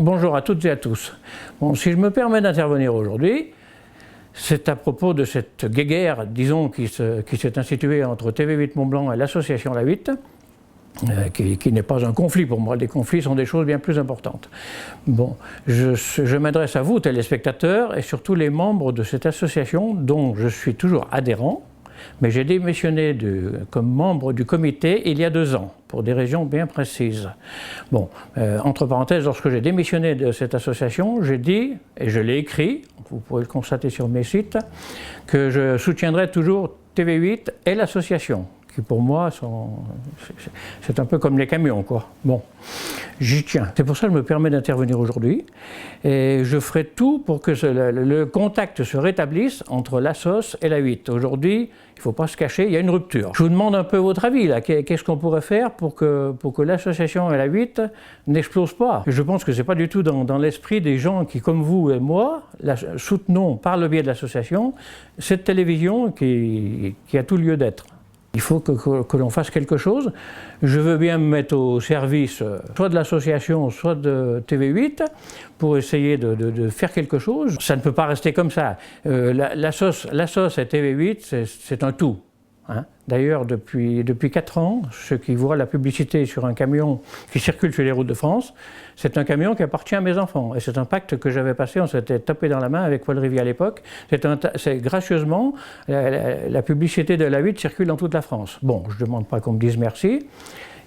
Bonjour à toutes et à tous. Bon, si je me permets d'intervenir aujourd'hui, c'est à propos de cette guéguerre, disons, qui s'est instituée entre TV8 Mont-Blanc et l'association La 8, qui n'est pas un conflit pour moi. Les conflits sont des choses bien plus importantes. Bon, je m'adresse à vous, téléspectateurs, et surtout les membres de cette association dont je suis toujours adhérent, mais j'ai démissionné comme membre du comité il y a 2 ans, pour des raisons bien précises. Bon, entre parenthèses, lorsque j'ai démissionné de cette association, j'ai dit, et je l'ai écrit, vous pouvez le constater sur mes sites, que je soutiendrai toujours TV8 et l'association, qui pour moi c'est un peu comme les camions, quoi. Bon, j'y tiens. C'est pour ça que je me permets d'intervenir aujourd'hui, et je ferai tout pour que le contact se rétablisse entre l'assos et la 8. Aujourd'hui, il ne faut pas se cacher, il y a une rupture. Je vous demande un peu votre avis, là. Qu'est-ce qu'on pourrait faire pour que l'association et la 8 n'explosent pas? Je pense que ce n'est pas du tout dans l'esprit des gens qui, comme vous et moi, soutenons par le biais de l'association cette télévision qui a tout lieu d'être. Il faut que l'on fasse quelque chose. Je veux bien me mettre au service soit de l'association, soit de TV8 pour essayer de faire quelque chose. Ça ne peut pas rester comme ça. L'assos et TV8, c'est un tout. Hein. D'ailleurs, depuis 4 ans, ceux qui voient la publicité sur un camion qui circule sur les routes de France, c'est un camion qui appartient à mes enfants. Et c'est un pacte que j'avais passé, on s'était tapé dans la main avec Paul Rivière à l'époque. C'est gracieusement, la publicité de la 8 circule dans toute la France. Bon, je ne demande pas qu'on me dise merci,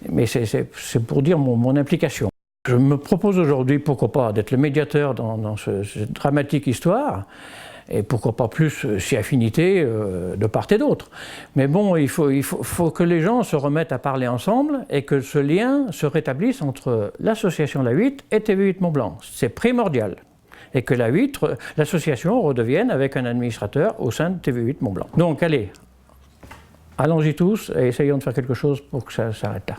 mais c'est pour dire mon implication. Je me propose aujourd'hui, pourquoi pas, d'être le médiateur dans cette dramatique histoire, et pourquoi pas plus si affinité de part et d'autre. Mais bon, il faut que les gens se remettent à parler ensemble et que ce lien se rétablisse entre l'association La 8 et TV8 Mont-Blanc. C'est primordial. Et que la 8, l'association redevienne avec un administrateur au sein de TV8 Mont-Blanc. Donc allez, allons-y tous et essayons de faire quelque chose pour que ça s'arrête là.